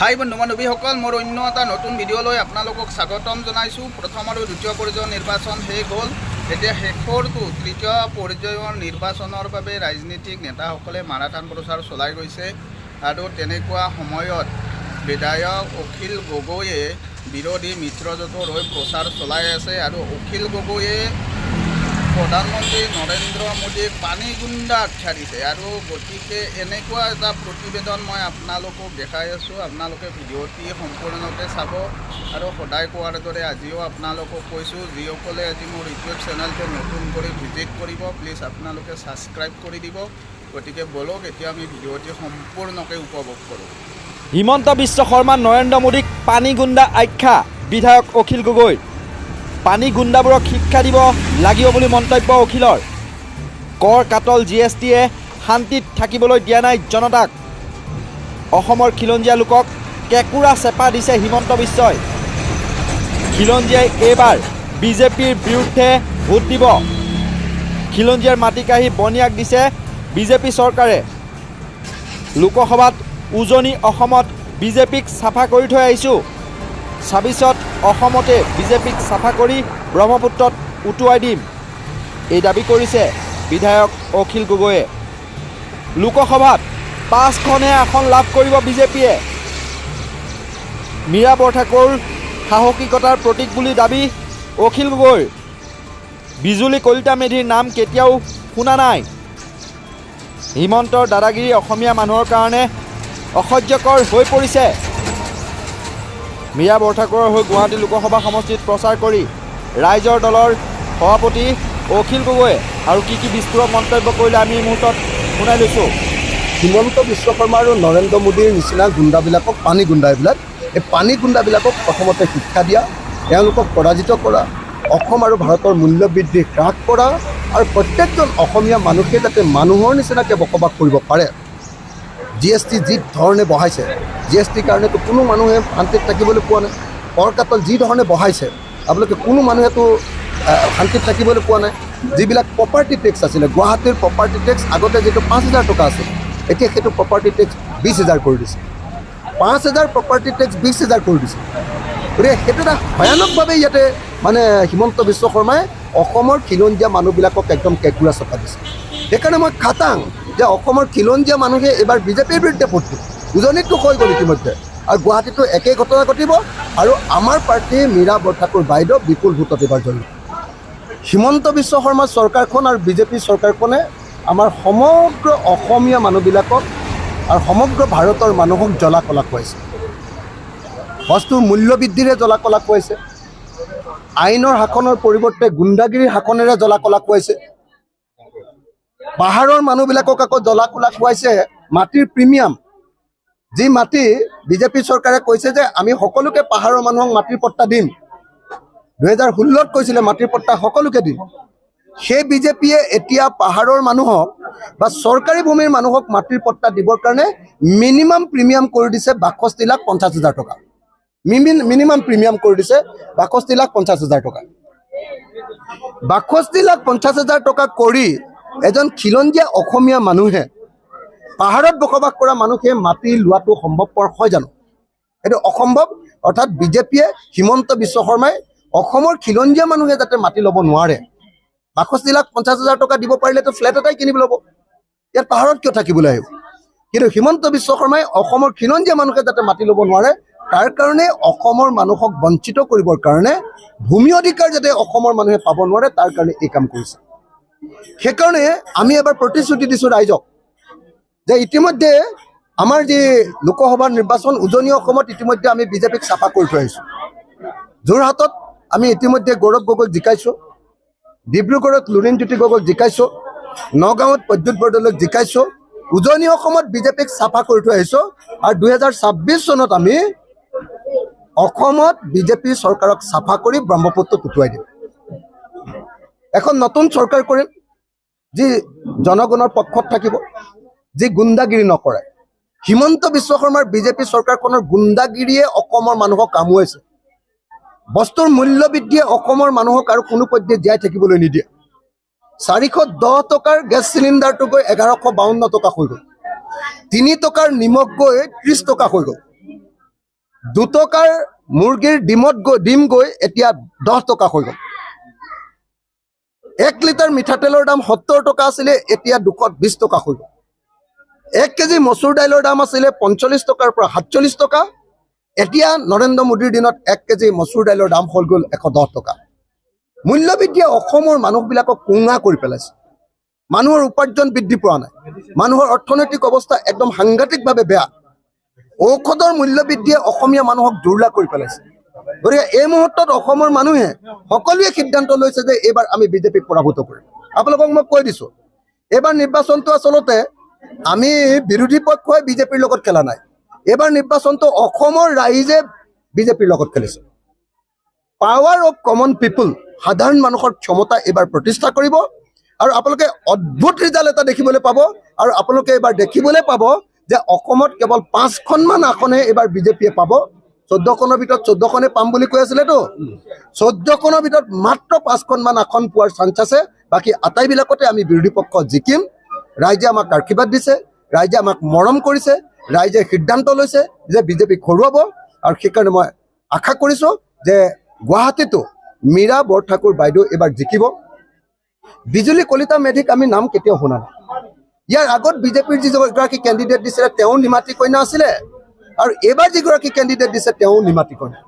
হাই বন্ধু বান্ধৱীসকল, মোৰ অন্য এটা নতুন ভিডিঅ'লৈ আপোনালোকক স্বাগতম জনাইছোঁ। প্ৰথম আৰু দ্বিতীয় পৰ্যায়ৰ নিৰ্বাচন শেষ হ'ল। এতিয়া শেষৰটো তৃতীয় পৰ্যায়ৰ নিৰ্বাচনৰ বাবে ৰাজনীতিক নেতাসকলে মাৰাথান প্ৰচাৰ চলাই গৈছে। আৰু তেনেকুৱা সময়ত বিধায়ক অখিল গগৈয়ে বিৰোধী মিত্ৰজোঁটৰ হৈ প্ৰচাৰ চলাই আছে। আৰু অখিল গগৈয়ে প্ৰধানমন্ত্ৰী নৰেন্দ্ৰ মোদীক পানীগুণ্ডা আখ্যা দিছে। আৰু গতিকে এনেকুৱা এটা প্ৰতিবেদন মই আপোনালোকক দেখাই আছোঁ। আপোনালোকে ভিডিঅ'টি সম্পূৰ্ণকৈ চাব। আৰু সদায় কোৱাৰ দৰে আজিও আপোনালোকক কৈছোঁ, যিসকলে আজি মোৰ ইউটিউব চেনেলটো নতুন কৰি ভিজিট কৰিব, প্লিজ আপোনালোকে ছাবস্ক্ৰাইব কৰি দিব। গতিকে বলক এতিয়া আমি ভিডিঅ'টি সম্পূৰ্ণকৈ উপভোগ কৰোঁ। হিমন্ত বিশ্ব শৰ্মা নৰেন্দ্ৰ মোদীক পানীগুণ্ডা আখ্যা, বিধায়ক অখিল গগৈ। পানী গুণ্ডাবোৰক শিক্ষা দিব লাগিব বুলি মন্তব্য অখিলৰ। কৰ কাটল GSTয়ে শান্তিত থাকিবলৈ দিয়া নাই জনতাক। অসমৰ খিলঞ্জীয়া লোকক কেঁকুৰা চেপা দিছে হিমন্ত বিশ্বই। খিলঞ্জীয়াই এইবাৰ বিজেপিৰ বিৰুদ্ধে ভোট দিব। খিলঞ্জীয়াৰ মাটি কাঢ়ি বনিয়াক দিছে বিজেপি চৰকাৰে। লোকসভাত উজনি অসমত বিজেপিক চাফা কৰি থৈ আহিছোঁ। ২৬ত অসমতে বিজেপিক চাফা কৰি ব্ৰহ্মপুত্ৰত উটুৱাই দিম, এই দাবী কৰিছে বিধায়ক অখিল গগৈয়ে। লোকসভাত ৫খনে আসন লাভ কৰিব বিজেপিয়ে। মীৰা বৰঠাকুৰ সাহসিকতাৰ প্ৰতীক বুলি দাবী অখিল গগৈৰ। বিজুলী কলিতা মেধিৰ নাম কেতিয়াও শুনা নাই। হিমন্তৰ দাদাগিৰি অসমীয়া মানুহৰ কাৰণে অসহ্যকৰ হৈ পৰিছে। মীৰা বৰঠাকুৰৰ হৈ গুৱাহাটী লোকসভা সমষ্টিত প্ৰচাৰ কৰি ৰাইজৰ দলৰ সভাপতি অখিল গগৈয়ে আৰু কি বিস্ফোৰক মন্তব্য কৰিলে আমি এই মুহূৰ্তত শুনাই লৈছোঁ। হিমন্ত বিশ্ব শৰ্মা আৰু নৰেন্দ্ৰ মোদীৰ নিচিনা গুণ্ডাবিলাকক, পানী গুণ্ডাবিলাক, এই পানী গুণ্ডাবিলাকক প্ৰথমতে শিক্ষা দিয়া, তেওঁলোকক পৰাজিত কৰা, অসম আৰু ভাৰতৰ মূল্যবৃদ্ধি হ্ৰাস কৰা, আৰু প্ৰত্যেকজন অসমীয়া মানুহে যাতে মানুহৰ নিচিনাকৈ বসবাস কৰিব পাৰে। GST যি ধৰণে বঢ়াইছে, GSTৰ কাৰণেতো কোনো মানুহে শান্তিত থাকিবলৈ পোৱা নাই। কৰ কাটল যি ধৰণে বঢ়াইছে, আপোনালোকে কোনো মানুহেতো শান্তিত থাকিবলৈ পোৱা নাই। যিবিলাক প্ৰপাৰ্টি টেক্স আছিলে, গুৱাহাটীৰ প্ৰপাৰ্টি টেক্স আগতে যিটো ৫,০০০ টকা আছিল, এতিয়া সেইটো প্ৰপাৰ্টি টেক্স ২০,০০০ কৰি দিছে। ৫,০০০ প্ৰপাৰ্টি টেক্স ২০,০০০ কৰি দিছে। গতিকে সেইটো এটা ভয়ানকভাৱে ইয়াতে হিমন্ত বিশ্ব শৰ্মাই অসমৰ খিলঞ্জীয়া মানুহবিলাকক একদম কেঁকুৰা চপা দিছে। সেইকাৰণে মই খাটাং যে অসমৰ খিলঞ্জীয়া মানুহে এইবাৰ বিজেপিৰ বিৰুদ্ধে ভোট দিব। উজনিতটো হৈ গ'ল ইতিমধ্যে, আৰু গুৱাহাটীতো একেই ঘটনা ঘটিব। আৰু আমাৰ প্ৰাৰ্থী মীৰা বৰঠাকুৰ বাইদেউ বিপুল ভোটত এইবাৰ জয়ী। হিমন্ত বিশ্ব শৰ্মাৰ চৰকাৰখন আৰু বিজেপি চৰকাৰখনে আমাৰ সমগ্ৰ অসমীয়া মানুহবিলাকক আৰু সমগ্ৰ ভাৰতৰ মানুহক জ্বলা কলা খুৱাইছে। বস্তুৰ মূল্যবৃদ্ধিৰে জ্বলা কলা খুৱাইছে। আইনৰ শাসনৰ পৰিৱৰ্তে গুণ্ডাগিৰিৰ শাসনেৰে জ্বলা কলা খুৱাইছে। পাহাৰৰ মানুহবিলাকক আকৌ জ্বলা কলা খুৱাইছে মাটিৰ প্ৰিমিয়াম। যি মাটি বিজেপি চৰকাৰে কৈছে যে আমি সকলোকে পাহাৰৰ মানুহক মাটিৰ পট্টা দিম, ২০১৬ত কৈছিলে মাটিৰ পট্টা সকলোকে দিম। সেই বিজেপিয়ে এতিয়া পাহাৰৰ মানুহক বা চৰকাৰী ভূমিৰ মানুহক মাটিৰ পট্টা দিবৰ কাৰণে মিনিমাম প্ৰিমিয়াম কৰি দিছে ৬২,৫০,০০০ টকা। মিনিমাম প্ৰিমিয়াম কৰি দিছে ৬২,৫০,০০০ টকা। ৬২,৫০,০০০ টকা কৰি এজন খিলঞ্জীয়া অসমীয়া মানুহে, পাহাৰত বসবাস কৰা মানুহে মাটি লোৱাটো সম্ভৱপৰ হয় জানো? এইটো অসম্ভৱ। অৰ্থাৎ বিজেপিয়ে, হিমন্ত বিশ্ব শৰ্মাই অসমৰ খিলঞ্জীয়া মানুহে যাতে মাটি ল'ব নোৱাৰে। ৬২,৫০,০০০ টকা দিব পাৰিলেতো ফ্লেট এটাই কিনিব ল'ব, ইয়াত পাহাৰত কিয় থাকিবলৈ আহিব? কিন্তু হিমন্ত বিশ্ব শৰ্মাই অসমৰ খিলঞ্জীয়া মানুহে যাতে মাটি ল'ব নোৱাৰে, তাৰ কাৰণে অসমৰ মানুহক বঞ্চিত কৰিবৰ কাৰণে, ভূমি অধিকাৰ যাতে অসমৰ মানুহে পাব নোৱাৰে, তাৰ কাৰণে এই কাম কৰিছে। সেইকাৰণে আমি এবাৰ প্ৰতিশ্ৰুতি দিছোঁ ৰাইজক যে ইতিমধ্যে আমাৰ যি লোকসভাৰ নিৰ্বাচন, উজনি অসমত ইতিমধ্যে আমি বিজেপিক চাফা কৰি থৈ আহিছোঁ। যোৰহাটত আমি ইতিমধ্যে গৌৰৱ গগৈক জিকাইছোঁ, ডিব্ৰুগড়ত লুৰিণজ্যোতি গগৈক জিকাইছোঁ, নগাঁৱত প্ৰদ্যুৎ বৰদলৈক জিকাইছোঁ। উজনি অসমত বিজেপিক চাফা কৰি থৈ আহিছোঁ। আৰু ২০২৬ চনত আমি অসমত বিজেপি চৰকাৰক চাফা কৰি ব্ৰহ্মপুত্ৰত উটুৱাই দিম। এখন নতুন চৰকাৰ কৰিম, যি জনগণৰ পক্ষত থাকিব, যি গুণ্ডাগিৰি নকৰে। হিমন্ত বিশ্ব শৰ্মাৰ বিজেপি চৰকাৰখনৰ গুণ্ডাগিৰিয়ে অসমৰ মানুহক কামুৱাইছে। বস্তুৰ মূল্যবৃদ্ধিয়ে অসমৰ মানুহক আৰু কোনো পধ্যে জীয়াই থাকিবলৈ নিদিয়ে। ৪১০ টকাৰ গেছ চিলিণ্ডাৰটো গৈ ১১৫২ টকা হৈ গ'ল। ৩ টকাৰ নিমখ গৈ ৩০ টকা হৈ গ'ল। 2 টকাৰ মুৰ্গীৰ ডিম গৈ এতিয়া 10 টকা হৈ গ'ল। 1 লিটাৰ মিঠাতেলৰ দাম 70 টকা আছিলে, এতিয়া 220 টকা হৈ গ'ল। 1 কেজি মচুৰ দাইলৰ দাম আছিলে 45 টকাৰ পৰা 47 টকা, এতিয়া নৰেন্দ্ৰ মোদীৰ দিনত 1 কেজি মচুৰ দাইলৰ দাম হৈ গ'ল 110 টকা। মূল্যবৃদ্ধিয়ে অসমৰ মানুহবিলাকক কুঙা কৰি পেলাইছে। মানুহৰ উপাৰ্জন বৃদ্ধি পোৱা নাই, মানুহৰ অৰ্থনৈতিক অৱস্থা একদম সাংঘাতিকভাৱে বেয়া। ঔষধৰ মূল্যবৃদ্ধিয়ে অসমীয়া মানুহক দুৰ্লা কৰি পেলাইছে। গতিকে এই মুহূৰ্তত অসমৰ মানুহে সকলোৱে সিদ্ধান্ত লৈছে যে এইবাৰ আমি বিজেপিক পৰাভূত কৰিম। আপোনালোকক মই কৈ দিছোঁ, এইবাৰ নিৰ্বাচনটো আচলতে আমি বিৰোধী পক্ষই বিজেপিৰ লগত খেলা নাই। এইবাৰ নিৰ্বাচনটো অসমৰ ৰাইজে বিজেপিৰ লগত খেলিছে। পাৱাৰ অফ কমন পিপুল, সাধাৰণ মানুহৰ ক্ষমতা এইবাৰ প্ৰতিষ্ঠা কৰিব আৰু আপোনালোকে অদ্ভুত ৰিজাল্ট এটা দেখিবলৈ পাব। আৰু আপোনালোকে এইবাৰ দেখিবলৈ পাব যে অসমত কেৱল 5খনমান আসনহে এইবাৰ বিজেপিয়ে পাব। 14খনৰ ভিতৰত 14খনে পাম বুলি কৈ আছিলেতো, 14খনৰ ভিতৰত মাত্ৰ 5খনমান আসন পোৱাৰ চান্স আছে। বাকী আটাইবিলাকতে আমি বিৰোধী পক্ষ জিকিম। ৰাইজে আমাক আশীৰ্বাদ দিছে, ৰাইজে আমাক মৰম কৰিছে, ৰাইজে সিদ্ধান্ত লৈছে যে বিজেপিক হৰুৱাব। আৰু সেইকাৰণে মই আশা কৰিছোঁ যে গুৱাহাটীতো মীৰা বৰঠাকুৰ বাইদেউ এইবাৰ জিকিব। বিজুলী কলিতা মেধিক আমি নাম কেতিয়াও শুনা নাই। ইয়াৰ আগত বিজেপিৰ যিগৰাকী কেণ্ডিডেট দিছিলে তেওঁ নিমাতী কন্যা আছিলে, আৰু এইবাৰ যিগৰাকী কেণ্ডিডেট দিছে তেওঁ নিমাতী কন্যা।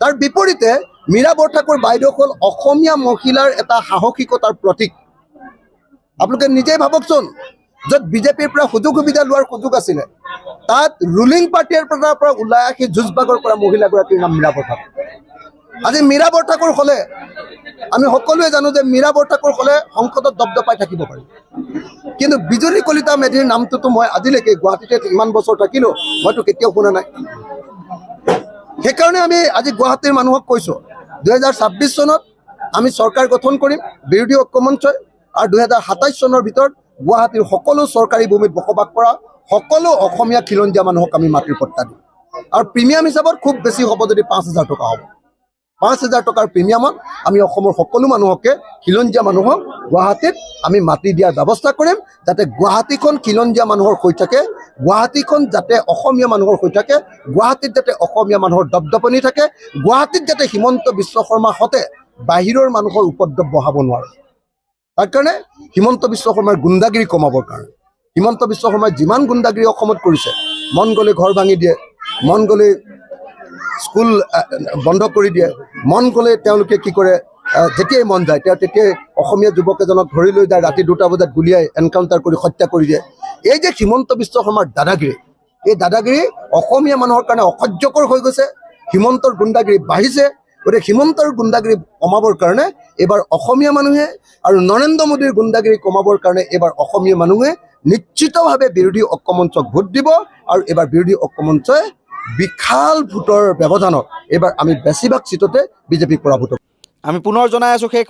তাৰ বিপৰীতে মীৰা বৰঠাকুৰ বাইদেউ হ'ল অসমীয়া মহিলাৰ এটা সাহসিকতাৰ প্ৰতীক। আপোনালোকে নিজেই ভাবকচোন, য'ত বিজেপিৰ পৰা সুযোগ সুবিধা লোৱাৰ সুযোগ আছিলে, তাত ৰুলিং পাৰ্টিৰ পৰা ওলাই আহি যুঁজবাগৰ পৰা মহিলাগৰাকীৰ নাম মীৰা বৰঠাকুৰ। আজি মীৰা বৰঠাকুৰ হ'লে আমি সকলোৱে জানো যে মীৰা বৰঠাকুৰ হ'লে সংসদত দপদপাই থাকিব পাৰি, কিন্তু বিজুলী কলিতা মেধিৰ নামটোতো মই আজিলৈকে গুৱাহাটীতে ইমান বছৰ থাকিলোঁ মইতো কেতিয়াও শুনা নাই। সেইকাৰণে আমি আজি গুৱাহাটীৰ মানুহক কৈছোঁ, 2026 চনত আমি চৰকাৰ গঠন কৰিম, বিৰোধী ঐক্যমঞ্চই, আৰু 2027 চনৰ ভিতৰত গুৱাহাটীৰ সকলো চৰকাৰী ভূমিত বসবাস কৰা সকলো অসমীয়া খিলঞ্জীয়া মানুহক আমি মাটিৰ পট্টা দিম। আৰু প্ৰিমিয়াম হিচাপত খুব বেছি হ'ব যদি 5,000 টকা হ'ব। 5,000 টকাৰ প্ৰিমিয়ামত আমি অসমৰ সকলো মানুহকে, খিলঞ্জীয়া মানুহক গুৱাহাটীত আমি মাটি দিয়াৰ ব্যৱস্থা কৰিম, যাতে গুৱাহাটীখন খিলঞ্জীয়া মানুহৰ হৈ থাকে, গুৱাহাটীখন যাতে অসমীয়া মানুহৰ হৈ থাকে, গুৱাহাটীত যাতে অসমীয়া মানুহৰ দপদপনি থাকে, গুৱাহাটীত যাতে হিমন্ত বিশ্ব শৰ্মাৰ সতে বাহিৰৰ মানুহৰ উপদ্ৰৱ বঢ়াব নোৱাৰে। তাৰ কাৰণে হিমন্ত বিশ্ব শৰ্মাৰ গুণ্ডাগিৰি কমাবৰ কাৰণে, হিমন্ত বিশ্ব শৰ্মাই যিমান গুণ্ডাগিৰি অসমত কৰিছে, মন গ'লে ঘৰ ভাঙি দিয়ে, মন গ'লে স্কুল বন্ধ কৰি দিয়ে, মন গ'লে তেওঁলোকে কি কৰে, যেতিয়াই মন যায় তেতিয়াই অসমীয়া যুৱক এজনক ধৰি লৈ যায়, ৰাতি 2টা বজাত গুলিয়াই এনকাউণ্টাৰ কৰি হত্যা কৰি দিয়ে। এই যে হিমন্ত বিশ্ব শৰ্মাৰ দাদাগিৰি, এই দাদাগিৰি অসমীয়া মানুহৰ কাৰণে অসহ্যকৰ হৈ গৈছে। হিমন্তৰ গুণ্ডাগিৰি বাঢ়িছে। গতিকে হিমন্তৰ গুণ্ডাগিৰি কমাবৰ কাৰণে এইবাৰ অসমীয়া মানুহে, আৰু নৰেন্দ্ৰ মোদীৰ গুণ্ডাগিৰি কমাবৰ কাৰণে এইবাৰ অসমীয়া মানুহে নিশ্চিতভাৱে বিৰোধী ঐক্যমঞ্চক ভোট দিব। আৰু এইবাৰ বিৰোধী ঐক্যমঞ্চই বিশাল ভোটৰ ব্যৱধানত এইবাৰ আমি বেছিভাগ চিটতে বিজেপিক পৰাভূত। আমি পুনৰ জনাই আছোঁ, শেষ